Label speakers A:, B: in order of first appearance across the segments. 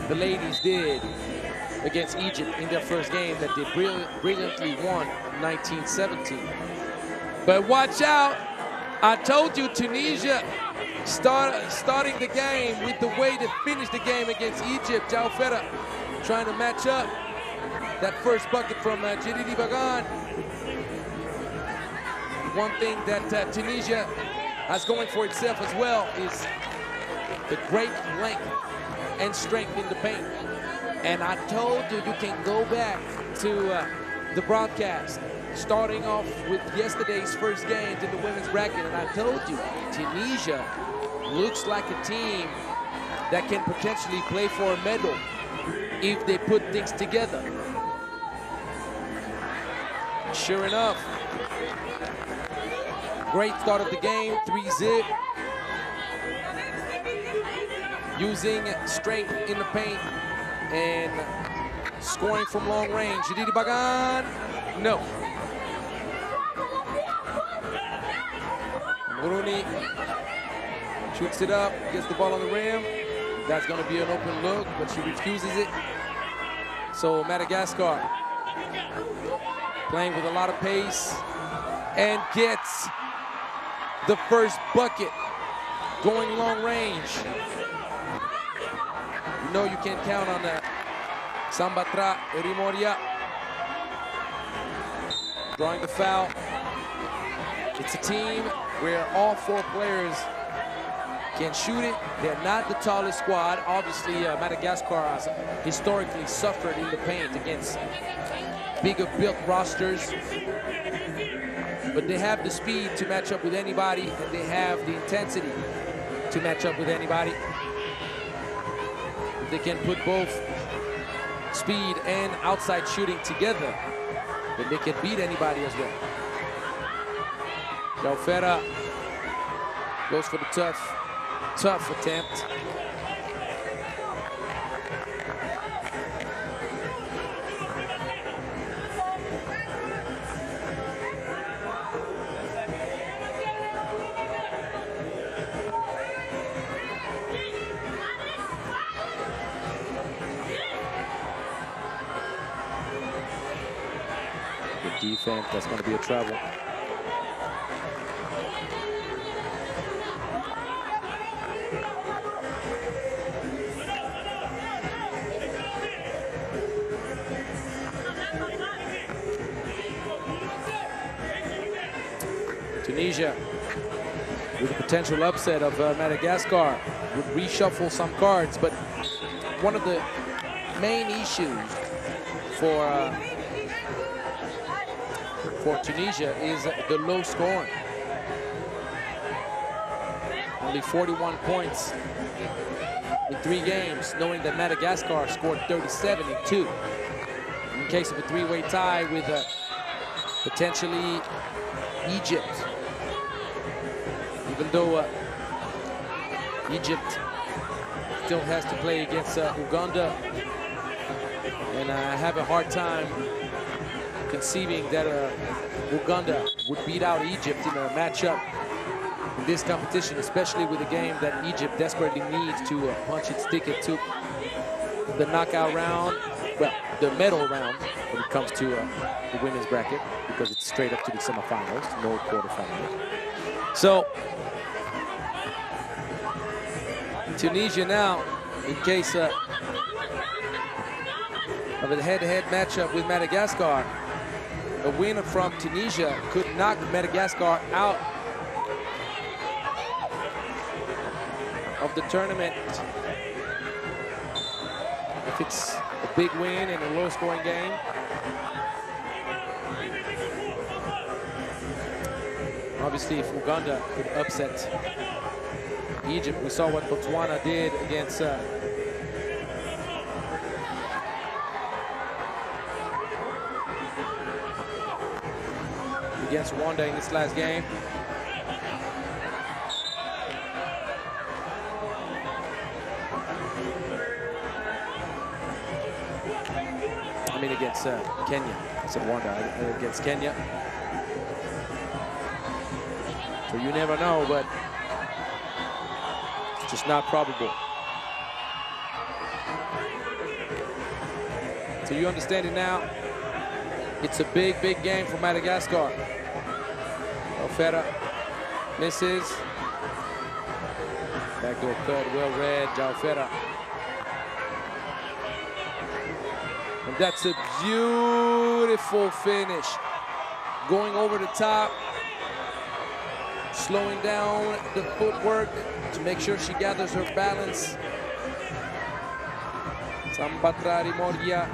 A: the ladies did against Egypt in their first game that they brilliantly won 1917. But watch out. I told you Tunisia starting the game with the way they finished the game against Egypt. Jaufera trying to match up that first bucket from Jedidi Bagan. One thing that Tunisia has going for itself as well is the great length and strength in the paint. And I told you, you can go back to the broadcast, starting off with yesterday's first games in the women's bracket, and I told you, Tunisia looks like a team that can potentially play for a medal if they put things together. Sure enough, great start of the game, 3-zip. Using strength in the paint and scoring from long range. Jedidi Bagan, no. Muruni shoots it up, gets the ball on the rim. That's going to be an open look, but she refuses it. So Madagascar playing with a lot of pace and gets the first bucket, going long range. You know you can count on that. Sambatra Erimoria drawing the foul. It's a team where all four players can shoot it. They're not the tallest squad. Obviously, Madagascar has historically suffered in the paint against bigger built rosters. But they have the speed to match up with anybody, and they have the intensity to match up with anybody. They can put both speed and outside shooting together, then they can beat anybody as well. Jaufera goes for the tough attempt. Defense, that's going to be a trouble. Tunisia, with the potential upset of Madagascar, would reshuffle some cards, but one of the main issues for Tunisia is the low scoring. Only 41 points in 3 games, knowing that Madagascar scored 37 in 2. In case of a three-way tie with potentially Egypt. Even though Egypt still has to play against Uganda, and I have a hard time conceiving that Uganda would beat out Egypt in a matchup in this competition, especially with a game that Egypt desperately needs to punch its ticket to the knockout round, well, the medal round when it comes to the women's bracket, because it's straight up to the semifinals, no quarterfinals. So Tunisia now, in case of a head-to-head matchup with Madagascar, a winner from Tunisia could knock Madagascar out of the tournament. If it's a big win in a low-scoring game. Obviously, if Uganda could upset Egypt, we saw what Botswana did against Rwanda in this last game. I mean against Kenya. I said Rwanda, against Kenya. So you never know, but it's just not probable. So you understand it now. It's a big, big game for Madagascar. Alfera misses. Backdoor cut, well read, Alfera. And that's a beautiful finish. Going over the top, slowing down the footwork to make sure she gathers her balance. Sambatrari Moria.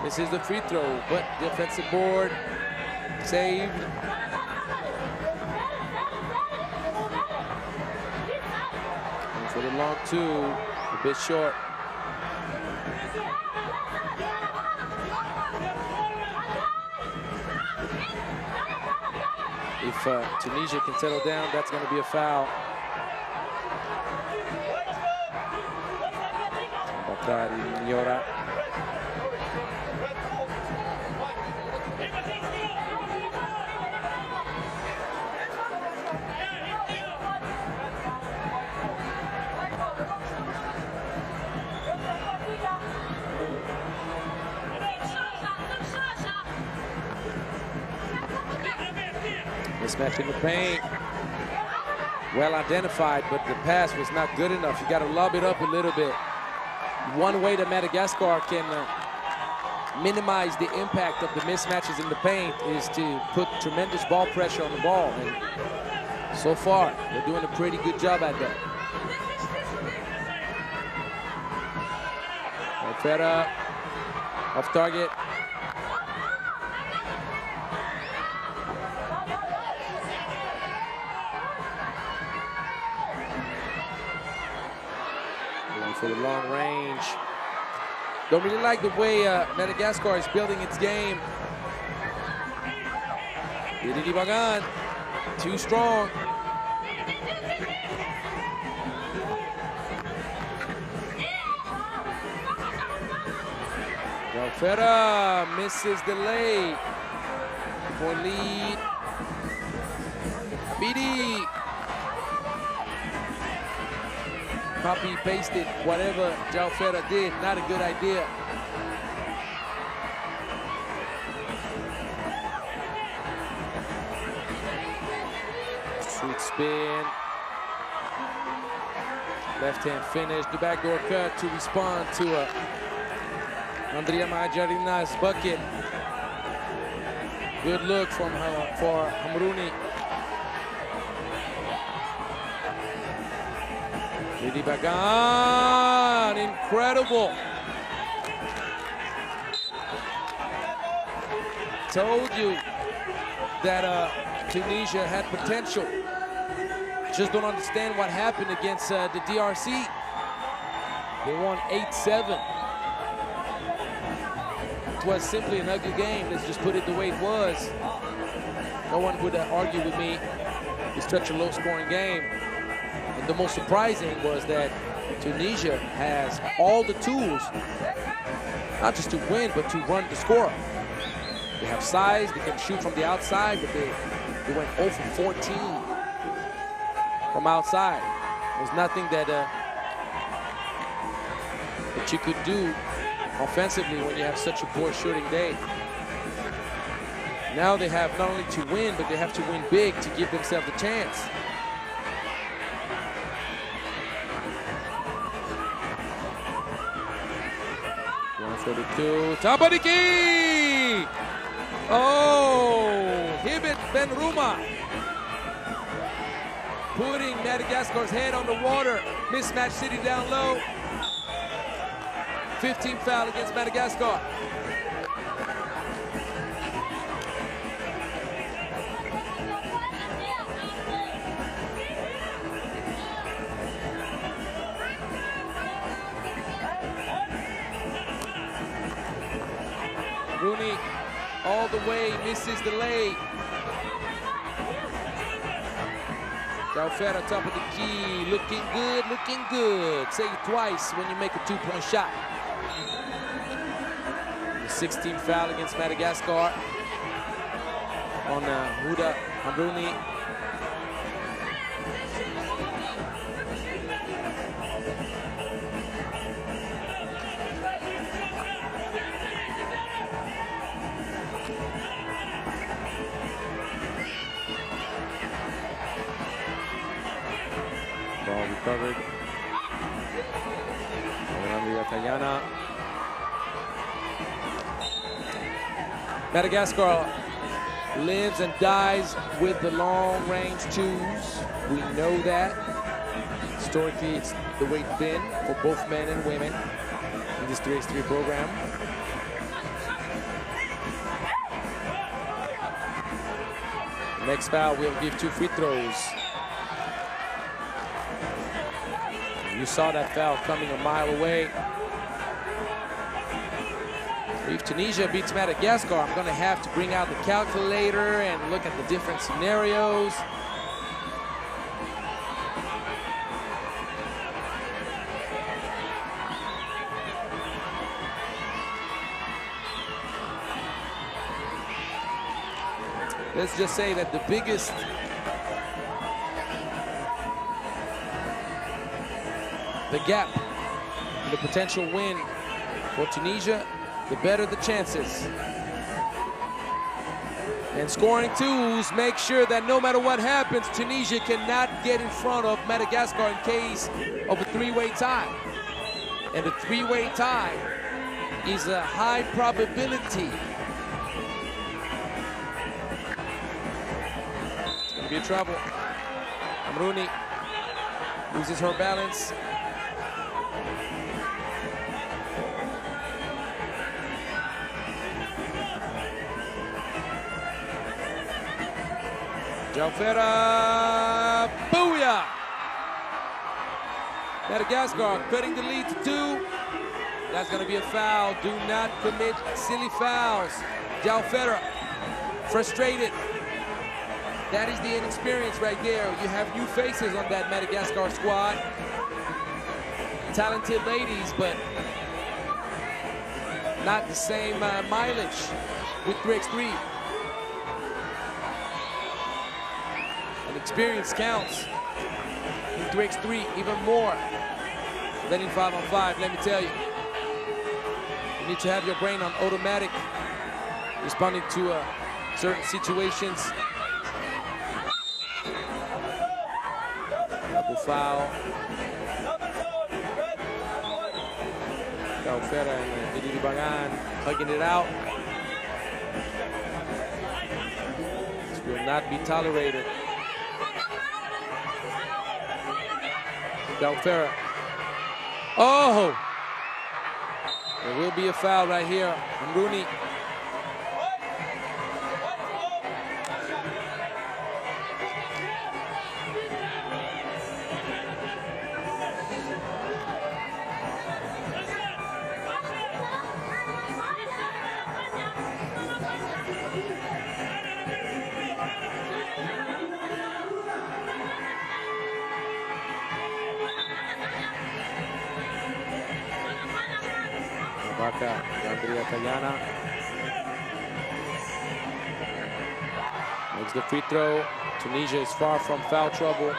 A: This is the free throw, but defensive board saved. And for the long two, a bit short. If Tunisia can settle down, that's going to be a foul. Bakari Niora. Mismatch in the paint. Well identified, but the pass was not good enough. You got to lob it up a little bit. One way that Madagascar can minimize the impact of the mismatches in the paint is to put tremendous ball pressure on the ball. And so far, they're doing a pretty good job at that. Alfera off target. For the long range. Don't really like the way Madagascar is building its game. Didi Bagan, too strong. Alfera misses the lay. Point lead. Bidi. Copy-pasted whatever Alfera did. Not a good idea. Sweet spin. Left-hand finish. The backdoor cut to respond to Andrea Majarina's bucket. Good look from her for Hamrouni. Didi Bagan, incredible. Told you that Tunisia had potential. Just don't understand what happened against the DRC. They won 8-7. It was simply an ugly game. Let's just put it the way it was. No one would argue with me. It's such a low-scoring game. The most surprising was that Tunisia has all the tools, not just to win, but to run the score. They have size, they can shoot from the outside, but they went 0 for 14 from outside. There's nothing that you could do offensively when you have such a poor shooting day. Now they have not only to win, but they have to win big to give themselves a chance. Tabariki! Oh, Hibit Benruma putting Madagascar's head on the water. Mismatch City down low. 15 foul against Madagascar. Rooney all the way, misses the lay. Alfera top of the key, looking good, looking good. Say it twice when you make a two-point shot. The 16th foul against Madagascar on Huda Hamrouni. Ball recovered. Madagascar lives and dies with the long-range twos. We know that. Historically, it's the way it's been for both men and women in this 3x3 program. The next foul will give 2 free throws. You saw that foul coming a mile away. If Tunisia beats Madagascar, I'm going to have to bring out the calculator and look at the different scenarios. Let's just say that the biggest gap in the potential win for Tunisia, the better the chances. And scoring twos make sure that no matter what happens, Tunisia cannot get in front of Madagascar in case of a 3-way tie. And a 3-way tie is a high probability. It's gonna be a trouble. Amrouni loses her balance. Jalfera, booyah! Madagascar cutting the lead to 2. That's gonna be a foul. Do not commit silly fouls. Jalfera, frustrated. That is the inexperience right there. You have new faces on that Madagascar squad. Talented ladies, but not the same mileage with 3x3. Experience counts in 3x3 even more than in 5-on-5, let me tell you. You need to have your brain on automatic, responding to certain situations. Double foul. Jalfera and Bagan hugging it out. This will not be tolerated. Jalfera. Oh! There will be a foul right here. Amrouni. Makes the free throw. Tunisia is far from foul trouble,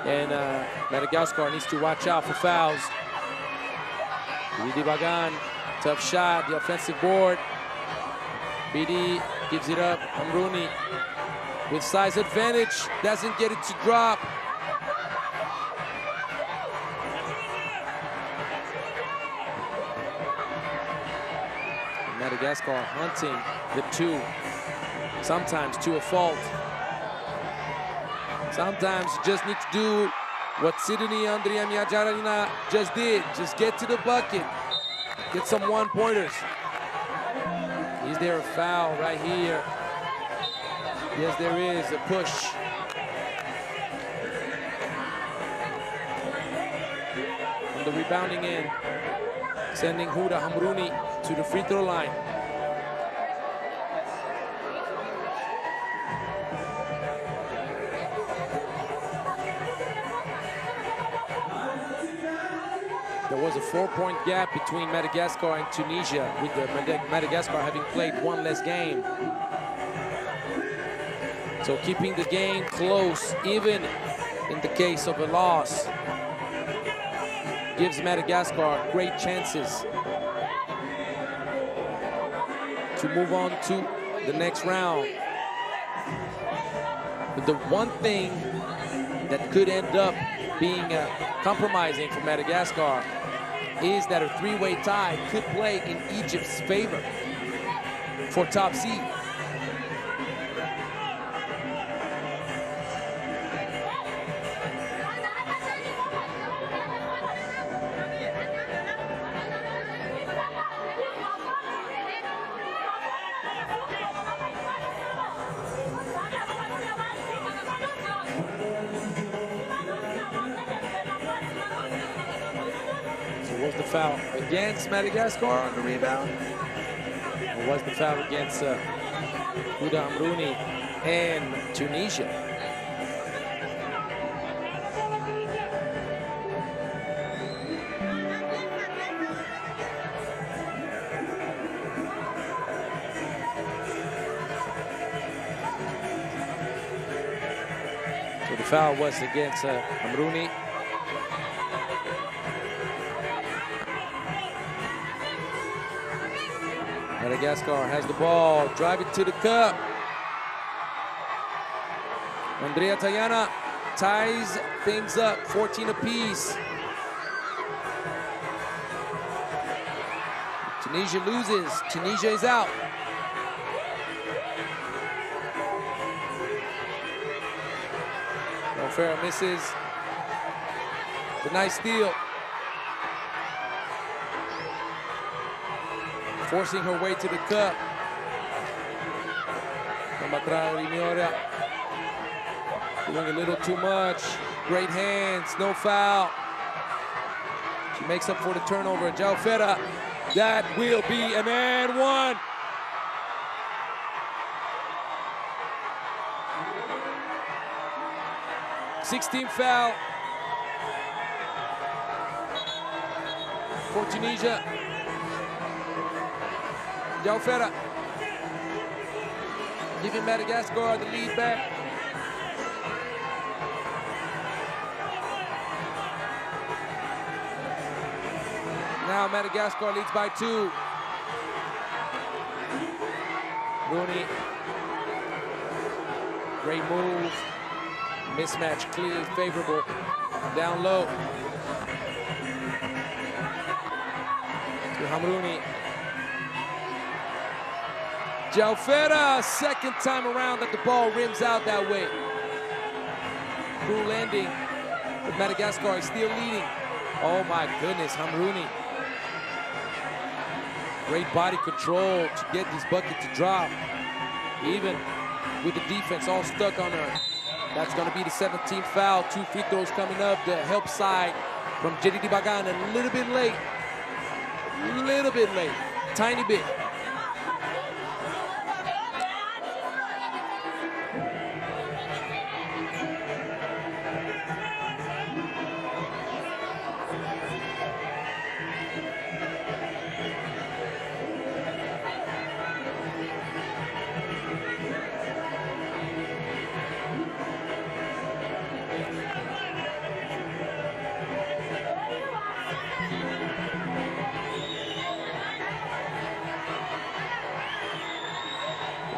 A: and Madagascar needs to watch out for fouls. BD Bagan, tough shot, the offensive board. BD gives it up. Amrouni with size advantage, doesn't get it to drop. Madagascar hunting the 2, sometimes to a fault. Sometimes you just need to do what Sydney Andrea Miajarina just did. Just get to the bucket, get some one-pointers. Is there a foul right here? Yes, there is, a push. On the rebounding end, sending Huda Amrouni to the free throw line. There was a 4-point gap between Madagascar and Tunisia, with the Madagascar having played 1 less game. So keeping the game close, even in the case of a loss, gives Madagascar great chances to move on to the next round. But the one thing that could end up being compromising for Madagascar is that a three-way tie could play in Egypt's favor for top seed. Was the foul against Madagascar on the rebound? Or was the foul against Huda Amrouni and Tunisia? So the foul was against Amrouni. Madagascar has the ball, drive it to the cup. Andrea Tayana ties things up, 14 apiece. Tunisia loses, Tunisia is out. Farah misses. The nice steal. Forcing her way to the cup. Antananarivo doing a little too much. Great hands, no foul. She makes up for the turnover. Jaufera, that will be an and one. Sixteenth foul for Tunisia. Jaufera giving Madagascar the lead back. Now Madagascar leads by 2. Rooney, great move. Mismatch clearly favorable. Down low to Hamrouni. Jaufera, second time around that the ball rims out that way. Cruel landing, but Madagascar is still leading. Oh my goodness, Hamrouni. Great body control to get this bucket to drop. Even with the defense all stuck on her. That's gonna be the 17th foul. 2 free throws coming up. The help side from Jedidi Bagan, a little bit late. Tiny bit.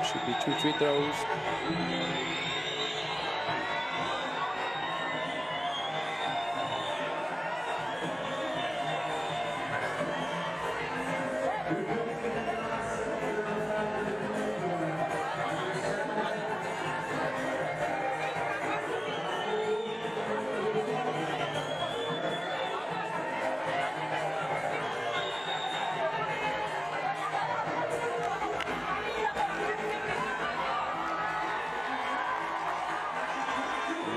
A: Should be 2 free throws.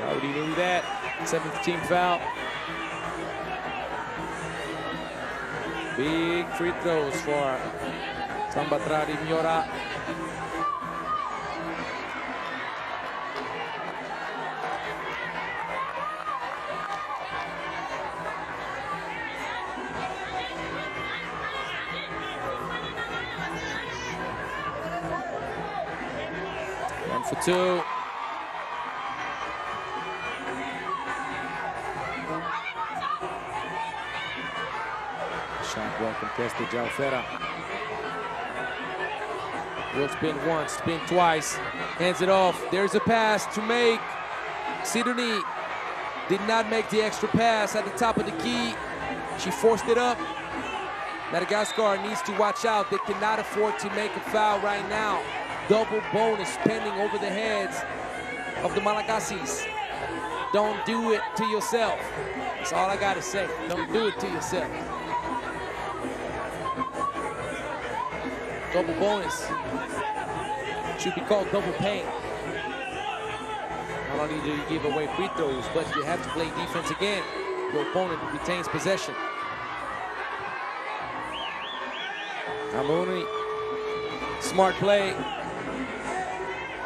A: Already knew that. 17th foul. Big free throws for Sambatrari Miora. One for 2. Shot well contested, Jaufera. Will spin once, spin twice, hands it off. There's a pass to make. Sidonie did not make the extra pass at the top of the key. She forced it up. Madagascar needs to watch out. They cannot afford to make a foul right now. Double bonus pending over the heads of the Malagasi's. Don't do it to yourself. That's all I gotta say. Don't do it to yourself. Double bonus. Should be called double pain. Not only do you give away free throws, but you have to play defense again. Your opponent retains possession. Amuni, smart play.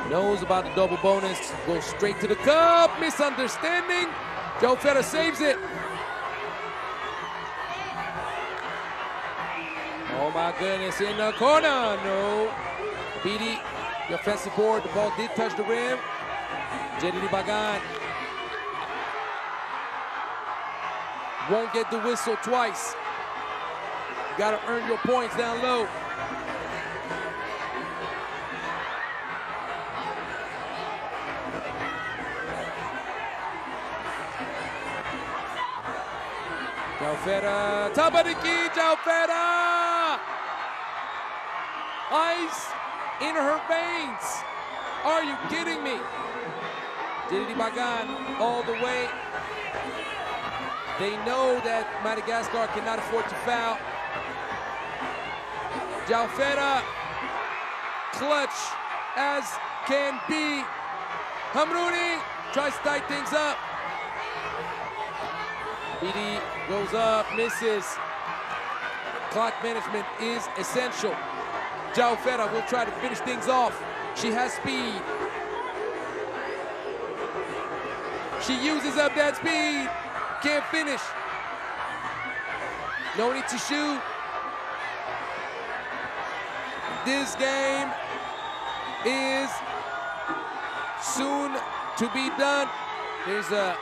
A: Knows about the double bonus. Goes straight to the cup. Misunderstanding. Joe Feta saves it. Oh my goodness, in the corner. No. PD, the offensive board. The ball did touch the rim. Jedidi Bagan won't get the whistle twice. You gotta earn your points down low. Jaufera, top of the key, Jaufera! Ice in her veins. Are you kidding me? Jedidi Bagan all the way. They know that Madagascar cannot afford to foul. Jaufera, clutch as can be. Hamrouni tries to tie things up. BD goes up, misses. Clock management is essential. Jaufera will try to finish things off. She has speed. She uses up that speed. Can't finish. No need to shoot. This game is soon to be done. There's a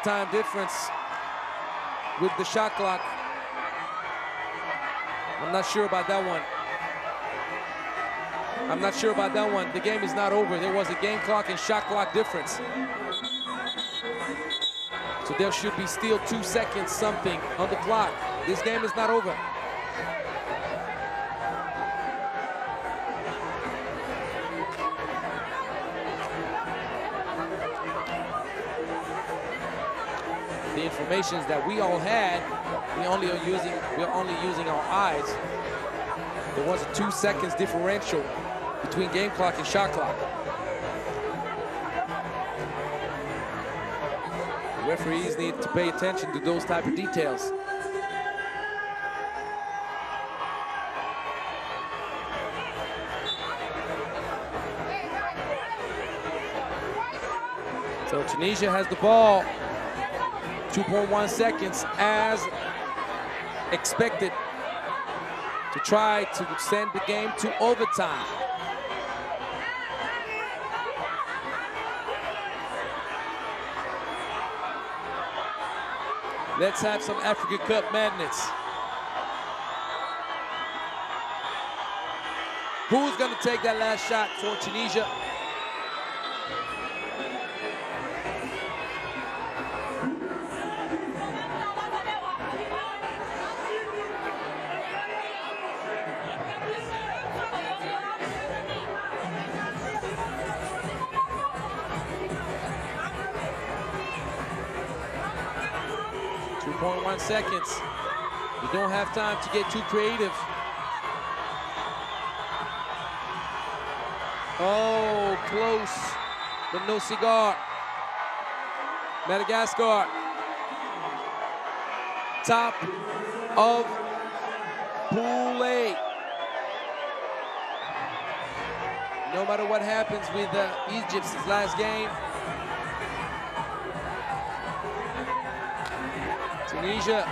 A: time difference with the shot clock. I'm not sure about that one. I'm not sure about that one. The game is not over. There was a game clock and shot clock difference. So there should be still 2 seconds something on the clock. This game is not over. The informations that we all had, we're only using our eyes. There was a 2 seconds differential between game clock and shot clock. The referees need to pay attention to those type of details. So Tunisia has the ball. 2.1 seconds as expected to try to send the game to overtime. Let's have some Africa Cup madness. Who's going to take that last shot for Tunisia? .1 seconds. You don't have time to get too creative. Oh, close, but no cigar. Madagascar, top of Pool A. No matter what happens with Egypt's last game, Tunisia